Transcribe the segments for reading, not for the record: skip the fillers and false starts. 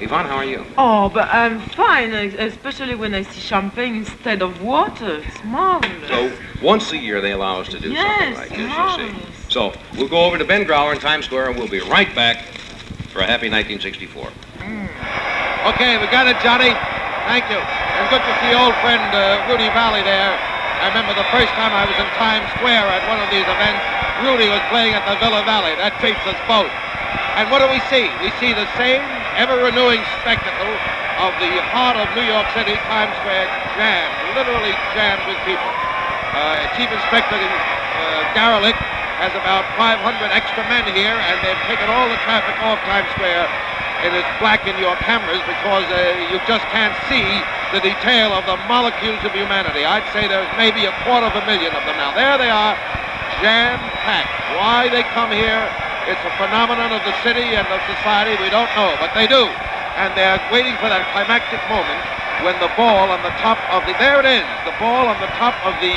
Yvonne, how are you? Oh, but I'm fine, especially when I see champagne instead of water. It's marvelous. So, once a year they allow us to do something like this, you marvelous. see. So, we'll go over to Ben Grauer in Times Square, and we'll be right back for a happy 1964. Okay, we got it, Johnny. Thank you. And good to see old friend Rudy Vallee there. I remember the first time I was in Times Square at one of these events, Rudy was playing at the Villa Vallee. That treats us both. And what do we see? We see the same ever-renewing spectacle of the heart of New York City, Times Square, jammed, literally jammed with people. Chief Inspector Garelick has about 500 extra men here, and they've taken all the traffic off Times Square. It is black in your cameras because you just can't see the detail of the molecules of humanity. I'd say there's maybe 250,000 of them now. There they are, jam-packed. Why they come here, it's a phenomenon of the city and of society, we don't know, but they do. And they're waiting for that climactic moment when the ball on the top of the, there it is, the ball on the top of the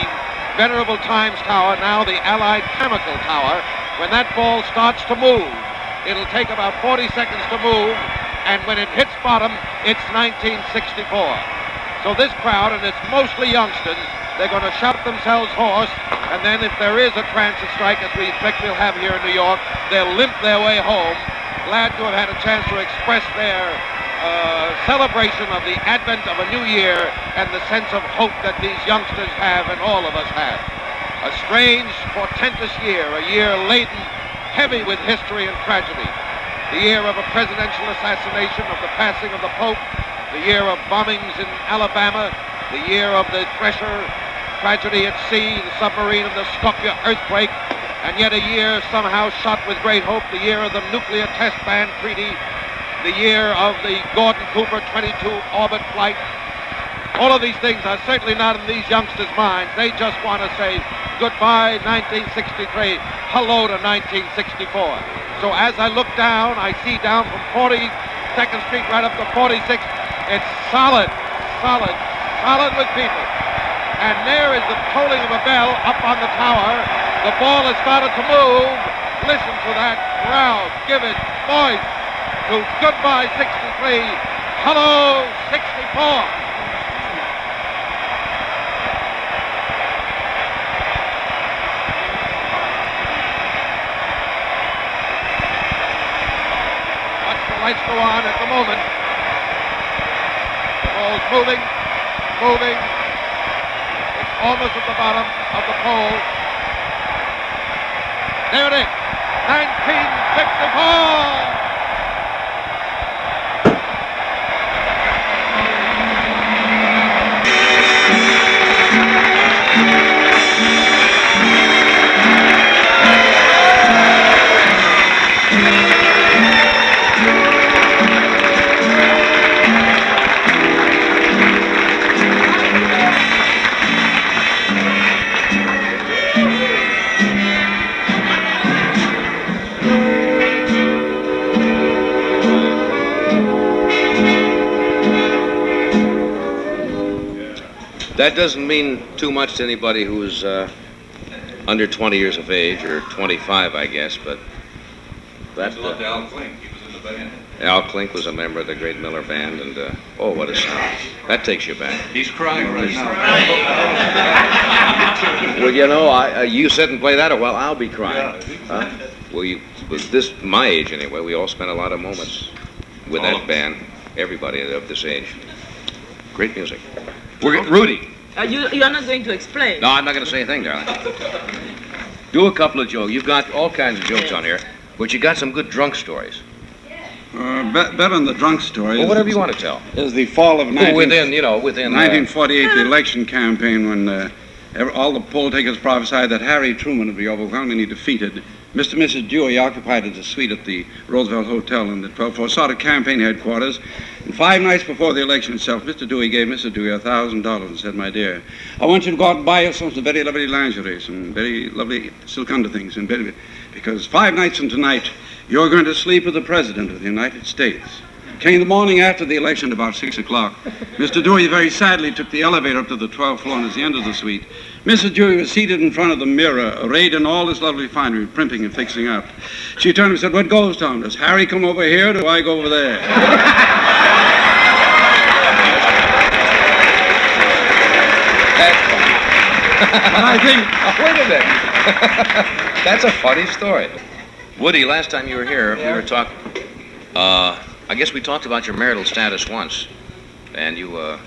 venerable Times Tower, now the Allied Chemical Tower, when that ball starts to move. It'll take about 40 seconds to move, and when it hits bottom, it's 1964. So this crowd, and it's mostly youngsters, they're going to shout themselves hoarse, and then if there is a transit strike, as we expect we'll have here in New York, they'll limp their way home, glad to have had a chance to express their celebration of the advent of a new year and the sense of hope that these youngsters have and all of us have. A strange, portentous year, a year laden heavy with history and tragedy. The year of a presidential assassination, of the passing of the Pope, the year of bombings in Alabama, the year of the Thresher tragedy at sea, the submarine and the Skopje earthquake, and yet a year somehow shot with great hope, the year of the nuclear test ban treaty, the year of the Gordon Cooper 22 orbit flight. All of these things are certainly not in these youngsters' minds. They just want to say goodbye 1963, hello to 1964. So as I look down, I see down from 42nd Street right up to 46th, it's solid with people. And there is the tolling of a bell up on the tower. The ball has started to move. Listen to that crowd. Give it voice to goodbye 63, hello 64. Lights go on at the moment. The ball's moving. It's almost at the bottom of the pole. There it is, 1964. That doesn't mean too much to anybody who's under 20 years of age, or 25, I guess, but that... Al Klink, he was in the band. Al Klink was a member of the great Miller Band, and oh, what a sound. That takes you back. He's crying right now. Well, you know, you sit and play that, or well, I'll be crying. Well, with this, my age anyway, we all spent a lot of moments with that band, everybody of this age. Great music. Rudy. You're not going to explain. No, I'm not going to say anything, darling. Do a couple of jokes. You've got all kinds of jokes on here, but you got some good drunk stories. Better than the drunk stories. Well, whatever you want to tell. Is the fall of within 1948, the election campaign, when all the poll takers prophesied that Harry Truman would be overwhelmingly defeated. Mr. and Mrs. Dewey occupied a suite at the Roosevelt Hotel in the 12th floor, sort of campaign headquarters. And 5 nights before the election itself, Mr. Dewey gave Mrs. Dewey $1,000 and said, "My dear, I want you to go out and buy yourself some very lovely lingerie, some very lovely silk underthings, because 5 nights from tonight, you're going to sleep with the President of the United States." Came the morning after the election, about 6 o'clock. Mr. Dewey very sadly took the elevator up to the 12th floor and at the end of the suite. Mrs. Dewey was seated in front of the mirror, arrayed in all this lovely finery, primping and fixing up. She turned and said, "What goes, Tom? Does Harry come over here or do I go over there?" I think... Wait a minute. That's a funny story. Woody, last time you were here, we were talking... I guess we talked about your marital status once. And you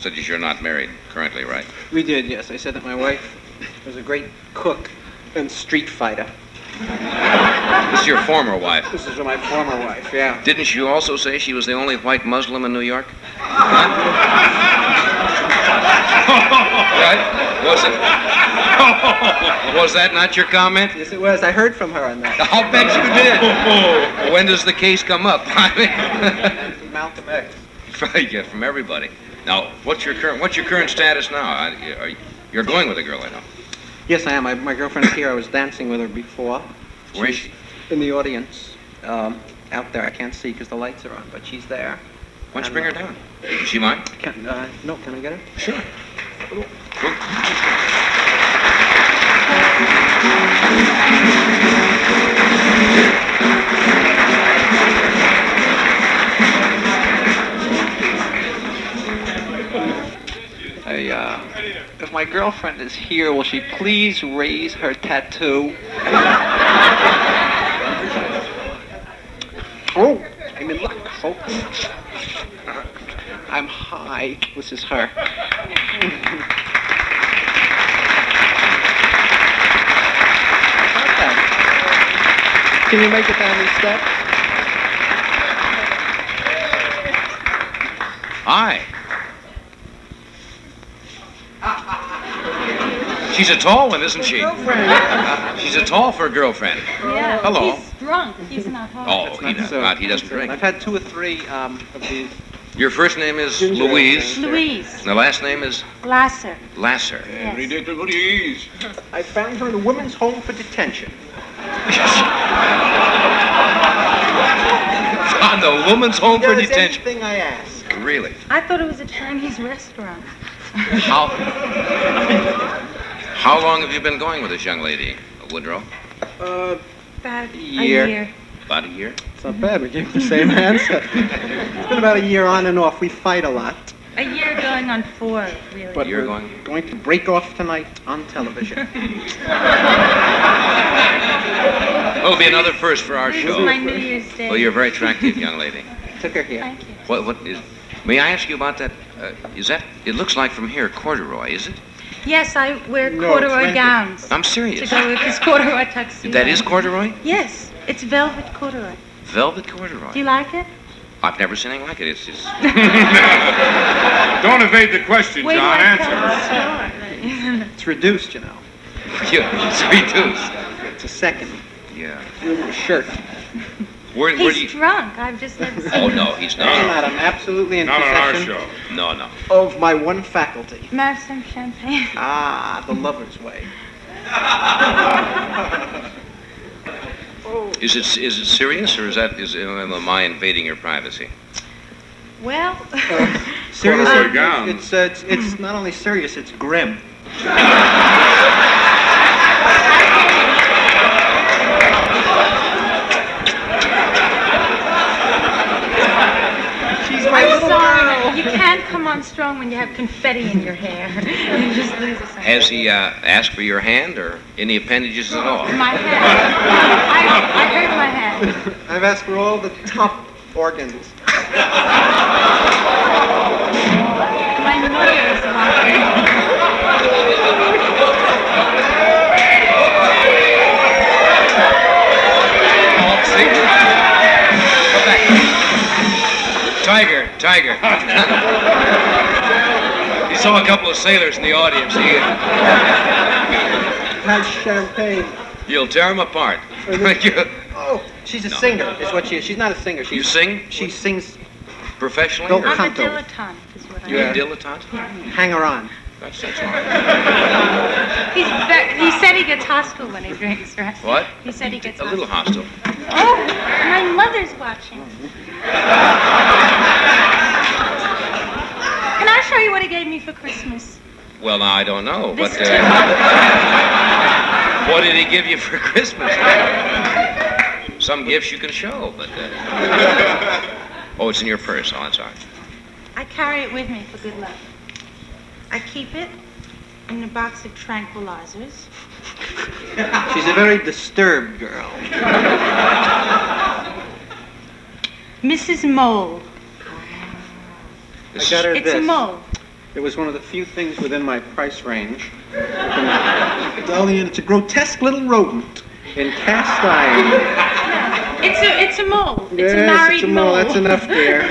said that you're not married currently, right? We did, yes. I said that my wife was a great cook and street fighter. This is your former wife. This is my former wife, yeah. Didn't you also say she was the only white Muslim in New York? Right? Was that not your comment? Yes, it was. I heard from her on that. I'll bet you did. When does the case come up? Malcolm X. Yeah, from everybody. Now, what's your current status now? You're going with a girl, I know. Yes, I am. My girlfriend's here. I was dancing with her before. Where is she? In the audience. Out there. I can't see because the lights are on, but she's there. Why don't you bring her down? Is she mine? No, can I get her? Sure. If my girlfriend is here, will she please raise her tattoo? Oh, I'm in luck, folks. I'm high. This is her. Can you make it down these steps? Hi. She's a tall one, isn't she? She's a tall for a girlfriend. Yeah. Hello. He's drunk. He's not home. Oh, he doesn't drink. I've had 2 or 3 of these. Your first name is Louise. Louise. And the last name is Lasser. Lasser. Yes. Ridiculous. I found her in a women's home for detention. On the woman's home for Does detention. anything I ask. Really? I thought it was a Chinese restaurant. How long have you been going with this young lady, Woodrow? About a year. year. About a year? It's not bad. We gave the same answer. It's been about a year on and off. We fight a lot. A year going on 4, really. But You're we're going to break off tonight on television. It'll be another first for our This is show. my New Year's Day. Well, you're a very attractive young lady. Took her here. Thank you. What is? May I ask you about that? Is that? It looks like from here corduroy, is it? Yes, I wear No, corduroy it's gowns I'm to serious. go with this corduroy tuxedo. That is corduroy? Yes, it's velvet corduroy. Velvet corduroy. Do you like it? I've never seen anything like it. It's just. Don't evade the question, Wait till John. I Answer. tell the story. It's reduced, you know. Yeah, it's reduced. It's a second. Yeah. A shirt. Where do He's you? drunk. I've just never seen Oh him. no, he's I'm not. not. I'm absolutely in Not on our possession show. No. of my one faculty. May I have some champagne? Ah, the lover's way. Is it serious or am I invading your privacy? Well, Serious? Corduroy gown. It's not only serious, it's grim. She's my I'm little sorry. girl. You can't come on strong when you have confetti in your hair. You just lose it. Has he asked for your hand or any appendages at all? My hand. I hurt my hand. I've asked for all the top organs. My mother is laughing. Oh, see? Come back. Tiger. He saw a couple of sailors in the audience. Has champagne. You'll tear them apart. Oh, she's a singer, is what she is. She's not a singer. You sing She sings professionally? Don't Or I'm a Canto. dilettante, is what I you're am. a dilettante? Hanger On. That's all right. He said he gets hostile when he drinks, right? What? He said he gets A little hostile. hostile. Oh, my mother's watching. Can I show you what he gave me for Christmas? Well, now I don't know, This but what did he give you for Christmas? Some gifts you can show, but oh, it's in your purse. Oh, that's all right. I carry it with me for good luck. I keep it and a box of tranquilizers. She's a very disturbed girl. Mrs. Mole. I got her It's this. a mole. It was one of the few things within my price range. Darling, it's a grotesque little rodent in cast iron. It's a mole. It's Yes, a married it's a mole. mole. That's enough, dear.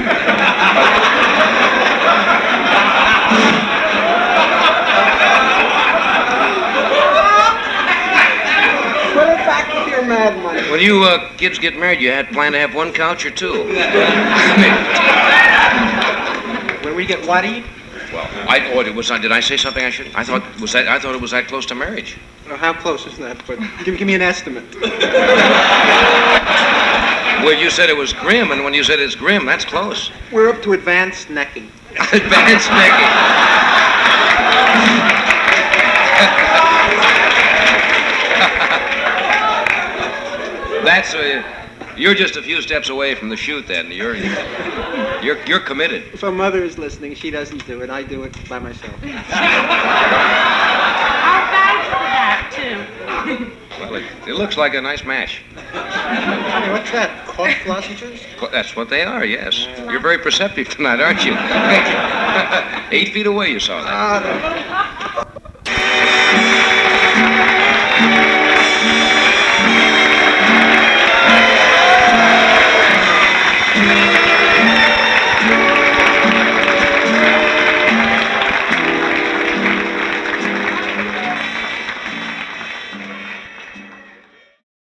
Put it back with your mad money. When you kids get married, you had planned to have one couch or two. When we get what eat? Well, it was. Did I say something I shouldn't? I thought it was that close to marriage. Well, how close is that? But give me an estimate. Well, you said it was grim, and when you said it's grim, that's close. We're up to advanced necking. Advanced necking. That's you're just a few steps away from the shoot. Then you're committed. If a mother is listening, she doesn't do it. I do it by myself. I'll vouch for that, too. Well, it looks like a nice match. Honey, what's that? Cough lozenges? That's what they are. Yes. You're very perceptive tonight, aren't you? 8 feet away, you saw that.